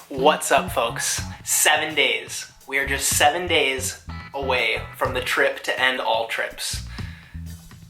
What's up, folks? 7 days. We are just 7 days away from the trip to end all trips.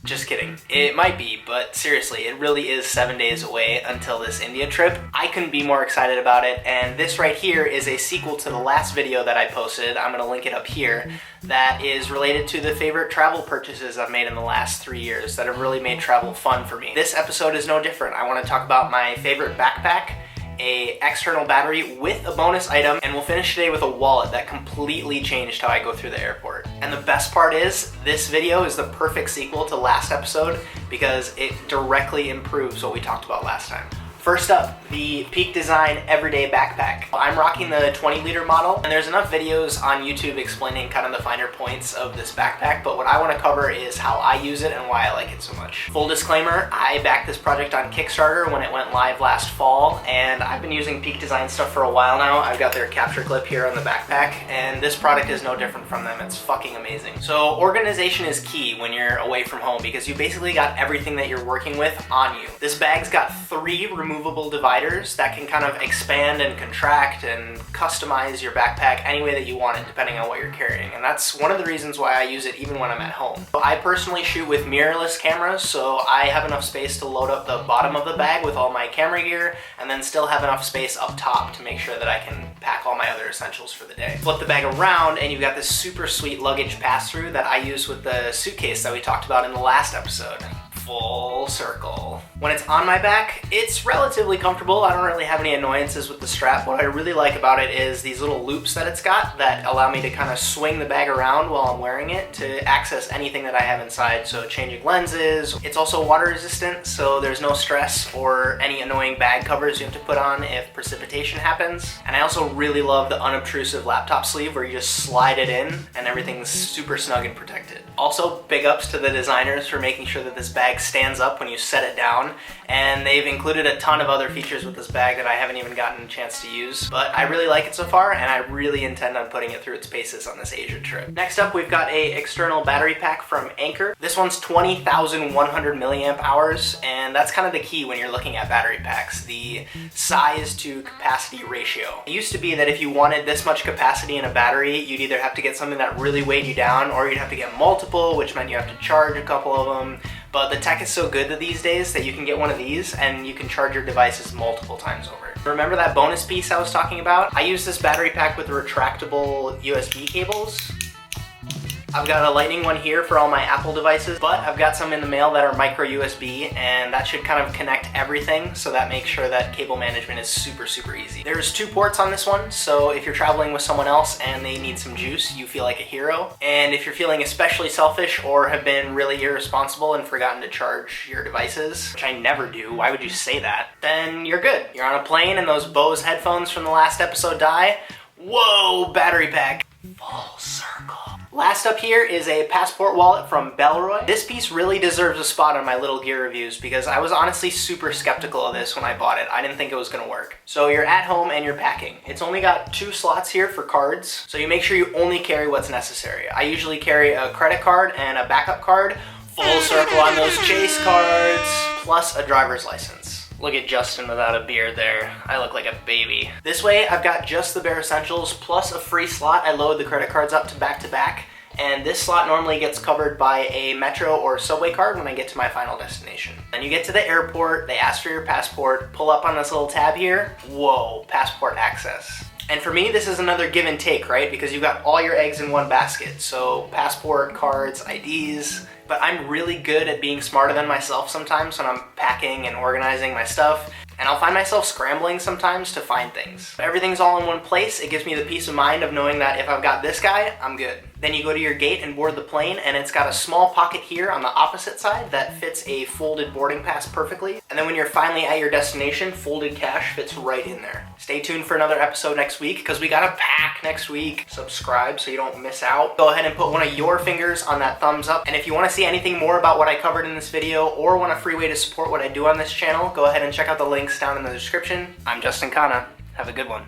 Just kidding. It might be, but seriously, it really is 7 days away until this India trip. I couldn't be more excited about it, and this right here is a sequel to the last video that I posted. I'm gonna link it up here. That is related to the favorite travel purchases I've made in the last 3 years that have really made travel fun for me. This episode is no different. I wanna talk about my favorite backpack, a external battery with a bonus item, and we'll finish today with a wallet that completely changed how I go through the airport. And the best part is, this video is the perfect sequel to last episode because it directly improves what we talked about last time. First up, the Peak Design Everyday Backpack. I'm rocking the 20-liter model, and there's enough videos on YouTube explaining kind of the finer points of this backpack, but what I want to cover is how I use it and why I like it so much. Full disclaimer, I backed this project on Kickstarter when it went live last fall, and I've been using Peak Design stuff for a while now. I've got their capture clip here on the backpack, and this product is no different from them. It's fucking amazing. So organization is key when you're away from home because you basically got everything that you're working with on you. This bag's got 3 removable dividers that can kind of expand and contract and customize your backpack any way that you want it depending on what you're carrying, and that's one of the reasons why I use it even when I'm at home. I personally shoot with mirrorless cameras, so I have enough space to load up the bottom of the bag with all my camera gear and then still have enough space up top to make sure that I can pack all my other essentials for the day. Flip the bag around and you've got this super sweet luggage pass-through that I use with the suitcase that we talked about in the last episode. Full circle. When it's on my back, it's relatively comfortable. I don't really have any annoyances with the strap. What I really like about it is these little loops that it's got that allow me to kind of swing the bag around while I'm wearing it to access anything that I have inside. So changing lenses. It's also water resistant, so there's no stress or any annoying bag covers you have to put on if precipitation happens. And I also really love the unobtrusive laptop sleeve where you just slide it in and everything's super snug and protected. Also, big ups to the designers for making sure that this bag stands up when you set it down, and they've included a ton of other features with this bag that I haven't even gotten a chance to use, but I really like it so far and I really intend on putting it through its paces on this Asia trip. Next up, we've got a external battery pack from Anker. This one's 20,100 milliamp hours, and that's kind of the key when you're looking at battery packs, the size to capacity ratio. It used to be that if you wanted this much capacity in a battery, you'd either have to get something that really weighed you down or you'd have to get multiple, which meant you have to charge a couple of them. But the tech is so good that these days that you can get one of these and you can charge your devices multiple times over. Remember that bonus piece I was talking about? I use this battery pack with retractable USB cables. I've got a lightning one here for all my Apple devices, but I've got some in the mail that are micro USB, and that should kind of connect everything, so that makes sure that cable management is super easy. There's 2 ports on this one, so if you're traveling with someone else and they need some juice, you feel like a hero. And if you're feeling especially selfish or have been really irresponsible and forgotten to charge your devices, which I never do, why would you say that? Then you're good. You're on a plane and those Bose headphones from the last episode die. Whoa, battery pack. Full circle. Last up here is a passport wallet from Bellroy. This piece really deserves a spot on my little gear reviews because I was honestly super skeptical of this when I bought it. I didn't think it was gonna work. So you're at home and you're packing. It's only got 2 slots here for cards, so you make sure you only carry what's necessary. I usually carry a credit card and a backup card, full circle on those Chase cards, plus a driver's license. Look at Justin without a beard there. I look like a baby. This way, I've got just the bare essentials plus a free slot. I load the credit cards up to back, and this slot normally gets covered by a Metro or Subway card when I get to my final destination. Then you get to the airport, they ask for your passport, pull up on this little tab here, whoa, passport access. And for me, this is another give and take, right? Because you've got all your eggs in one basket. So passport, cards, IDs. But I'm really good at being smarter than myself sometimes when I'm packing and organizing my stuff. And I'll find myself scrambling sometimes to find things. Everything's all in one place. It gives me the peace of mind of knowing that if I've got this guy, I'm good. Then you go to your gate and board the plane, and it's got a small pocket here on the opposite side that fits a folded boarding pass perfectly. And then when you're finally at your destination, folded cash fits right in there. Stay tuned for another episode next week because we gotta pack next week. Subscribe so you don't miss out. Go ahead and put one of your fingers on that thumbs up. And if you want to see anything more about what I covered in this video or want a free way to support what I do on this channel, go ahead and check out the links down in the description. I'm Justin Khanna. Have a good one.